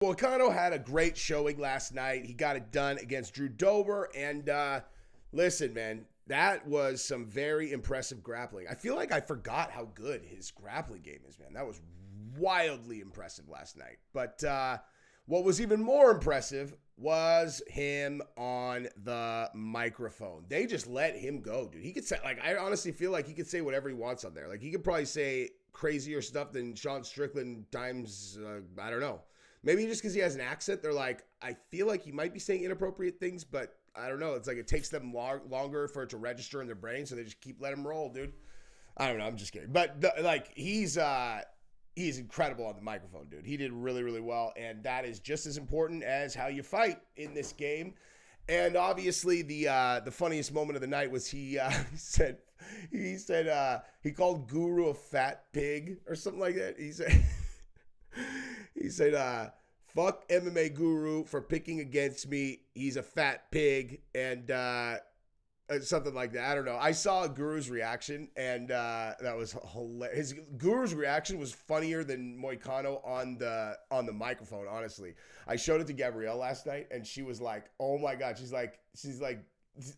Moicano had a great showing last night. He got it done against Drew Dober. And listen, man, that was some very impressive grappling. I feel like I forgot how good his grappling game is, man. That was wildly impressive last night. But what was even more impressive was him on the microphone. They just let him go, dude. He could say, like, I honestly feel like he could say whatever he wants on there. Like, he could probably say crazier stuff than Sean Strickland times, I don't know. Maybe just because he has an accent, they're like, I feel like he might be saying inappropriate things, but I don't know. It's like it takes them longer for it to register in their brain, so they just keep letting him roll, dude. I don't know. I'm just kidding. But, he's incredible on the microphone, dude. He did really, really well, and that is just as important as how you fight in this game. And obviously, the funniest moment of the night was he called Guru a fat pig or something like that. He said, fuck MMA Guru for picking against me. He's a fat pig, and something like that. I don't know. I saw Guru's reaction, and that was hilarious. Guru's reaction was funnier than Moicano on the microphone, honestly. I showed it to Gabrielle last night, and she was like, oh my God. She's like,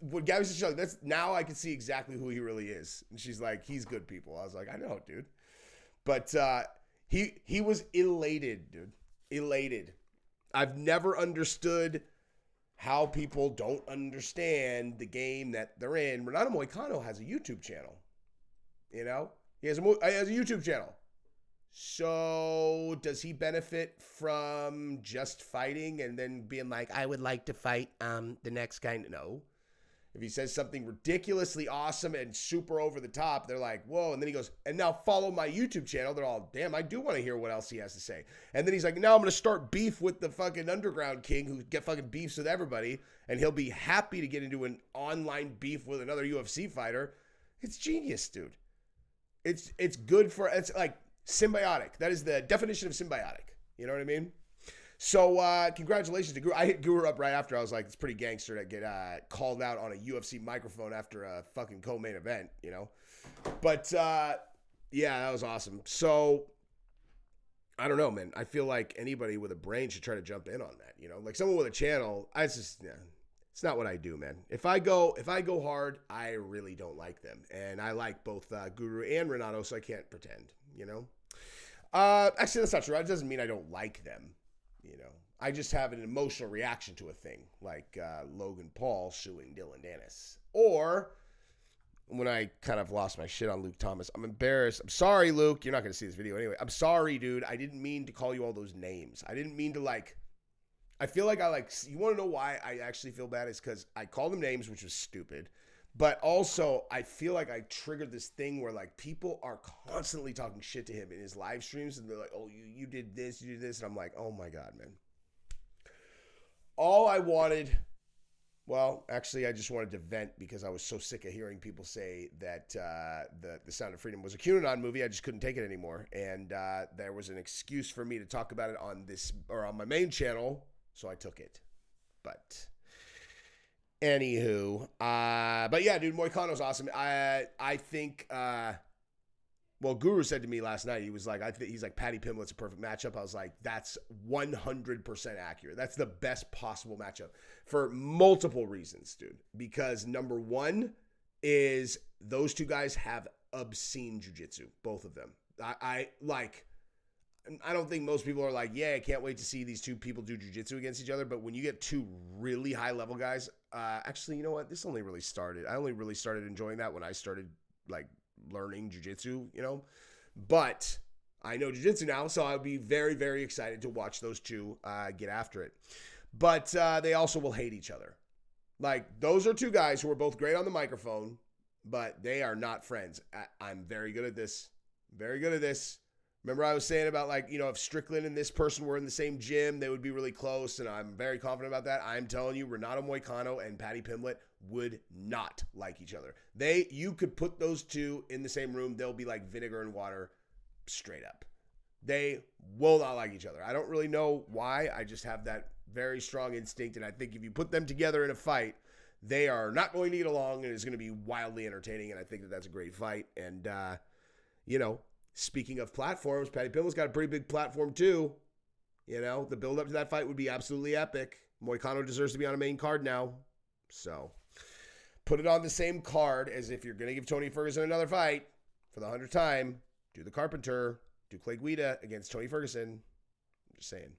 what Gabby said, she's like, now I can see exactly who he really is. And she's like, he's good people. I was like, I know, dude. But he was elated, dude. Elated. I've never understood how people don't understand the game that they're in. Renato Moicano has a YouTube channel. You know? He has a YouTube channel. So does he benefit from just fighting and then being like, I would like to fight the next guy? No. If he says something ridiculously awesome and super over the top, they're like, whoa. And then he goes, and now follow my YouTube channel. They're all, damn, I do want to hear what else he has to say. And then he's like, now I'm going to start beef with the fucking underground king who get fucking beefs with everybody. And he'll be happy to get into an online beef with another UFC fighter. It's genius, dude. It's good for, it's like symbiotic. That is the definition of symbiotic. You know what I mean? So congratulations to Guru. I hit Guru up right after. I was like, it's pretty gangster to get called out on a UFC microphone after a fucking co-main event, you know? But yeah, that was awesome. So I don't know, man. I feel like anybody with a brain should try to jump in on that, you know? Like someone with a channel, it's not what I do, man. If I go hard, I really don't like them. And I like both Guru and Renato, so I can't pretend, you know? Actually, that's not true. That doesn't mean I don't like them. You know, I just have an emotional reaction to a thing like Logan Paul suing Dylan Dennis. Or when I kind of lost my shit on Luke Thomas, I'm embarrassed. I'm sorry, Luke. You're not going to see this video anyway. I'm sorry, dude. I didn't mean to call you all those names. I didn't mean to I feel like you want to know why I actually feel bad? It's because I called them names, which was stupid. But also, I feel like I triggered this thing where, like, people are constantly talking shit to him in his live streams. And they're like, oh, you did this, you did this. And I'm like, oh, my God, man. All I wanted, well, actually, I just wanted to vent because I was so sick of hearing people say that the Sound of Freedom was a QAnon movie. I just couldn't take it anymore. And there was an excuse for me to talk about it on my main channel, so I took it. But anywho, but yeah, dude, Moicano's awesome. I think, well, Guru said to me last night, he was like, he's like, Paddy Pimblett's a perfect matchup. I was like, that's 100% accurate. That's the best possible matchup for multiple reasons, dude. Because number one is those two guys have obscene jiu-jitsu, both of them. I don't think most people are like, yeah, I can't wait to see these two people do jiu-jitsu against each other. But when you get two really high-level guys, actually, you know what? This only really started. I only really started enjoying that when I started, like, learning jiu-jitsu, you know? But I know jiu-jitsu now, so I'll be very, very excited to watch those two get after it. But they also will hate each other. Like, those are two guys who are both great on the microphone, but they are not friends. I'm very good at this. Very good at this. Remember I was saying about, like, you know, if Strickland and this person were in the same gym, they would be really close, and I'm very confident about that. I'm telling you, Renato Moicano and Paddy Pimblett would not like each other. You could put those two in the same room, they'll be like vinegar and water straight up. They will not like each other. I don't really know why. I just have that very strong instinct, and I think if you put them together in a fight, they are not going to get along, and it's going to be wildly entertaining, and I think that that's a great fight. And, you know, speaking of platforms, Paddy Pimblett's got a pretty big platform too. You know, the build up to that fight would be absolutely epic. Moicano deserves to be on a main card now. So put it on the same card as if you're going to give Tony Ferguson another fight for the 100th time. Do the Carpenter, do Clay Guida against Tony Ferguson. I'm just saying.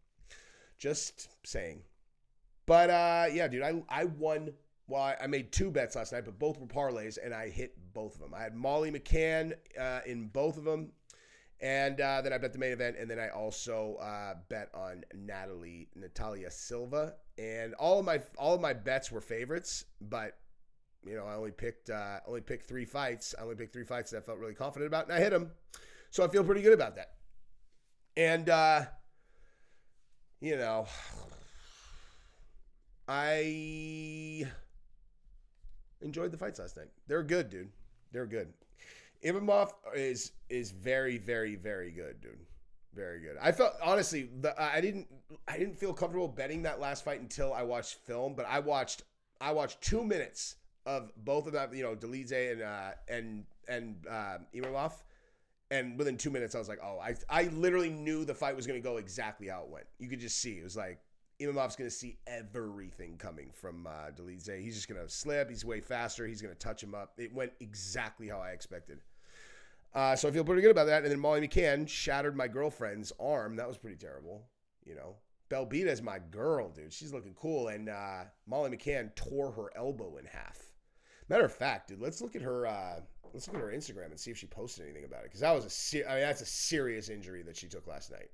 Just saying. But, yeah, dude, I won. Well, I made 2 bets last night, but both were parlays, and I hit both of them. I had Molly McCann in both of them. And then I bet the main event, and then I also bet on Natalia Silva, and all of my bets were favorites. But you know, I only picked 3 fights. I only picked 3 fights that I felt really confident about, and I hit them, so I feel pretty good about that. And you know, I enjoyed the fights last night. They're good, dude. They're good. Imavov is very, very, very good, dude. Very good. I felt, honestly, I didn't feel comfortable betting that last fight until I watched film, but I watched 2 minutes of both of them, you know, Delize and Imavov, and within 2 minutes I was like, oh, I literally knew the fight was going to go exactly how it went. You could just see. It was like Imavov's going to see everything coming from Delize. He's just going to slip. He's way faster. He's going to touch him up. It went exactly how I expected. So I feel pretty good about that. And then Molly McCann shattered my girlfriend's arm. That was pretty terrible. You know, Belbita's my girl, dude. She's looking cool. And Molly McCann tore her elbow in half. Matter of fact, dude, let's look at her Instagram and see if she posted anything about it. Because that was that's a serious injury that she took last night.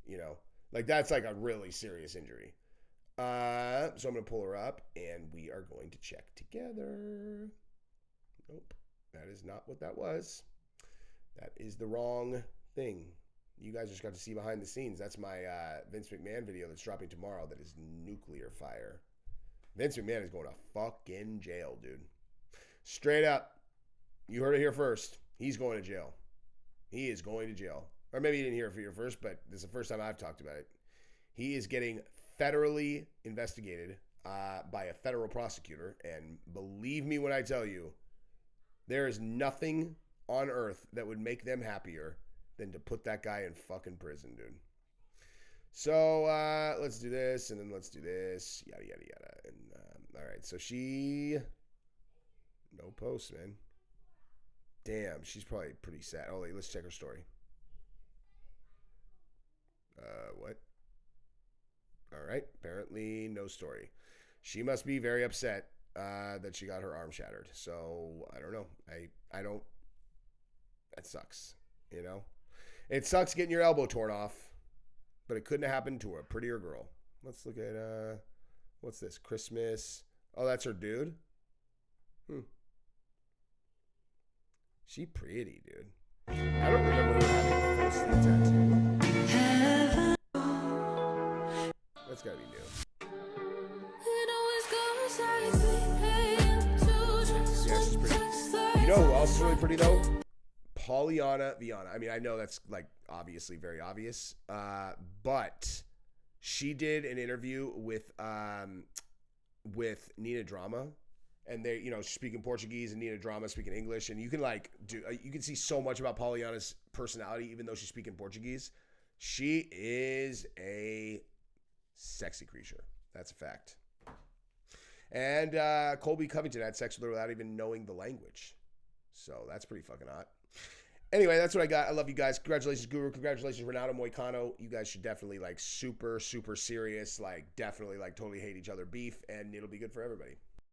You know, like that's like a really serious injury. So I'm gonna pull her up and we are going to check together. Nope, that is not what that was. That is the wrong thing. You guys just got to see behind the scenes. That's my Vince McMahon video that's dropping tomorrow. That is nuclear fire. Vince McMahon is going to fucking jail, dude. Straight up. You heard it here first. He's going to jail. He is going to jail. Or maybe you didn't hear it here first, but this is the first time I've talked about it. He is getting federally investigated by a federal prosecutor. And believe me when I tell you, there is nothing on earth that would make them happier than to put that guy in fucking prison, dude. So let's do this, and then let's do this, yada, yada, yada. And all right, so she, no post, man. Damn, she's probably pretty sad. Oh, wait, let's check her story. What? All right, apparently no story. She must be very upset that she got her arm shattered. So I don't know. I don't. That sucks, you know? It sucks getting your elbow torn off, but it couldn't have happened to a prettier girl. Let's look at, what's this? Christmas. Oh, that's her dude? She pretty, dude. I don't remember her having a full sleeve tattoo. That's gotta be new. Yeah, she's pretty. You know who else is really pretty, though? Polyana Viana. I mean, I know that's like obviously very obvious, but she did an interview with Nina Drama, and they, you know, speaking Portuguese and Nina Drama speaking English, and you can like you can see so much about Polyana's personality, even though she's speaking Portuguese. She is a sexy creature. That's a fact. And Colby Covington had sex with her without even knowing the language, so that's pretty fucking hot. Anyway, that's what I got. I love you guys. Congratulations, Guru. Congratulations, Renato Moicano. You guys should definitely like super, super serious, like definitely like totally hate each other beef, and it'll be good for everybody.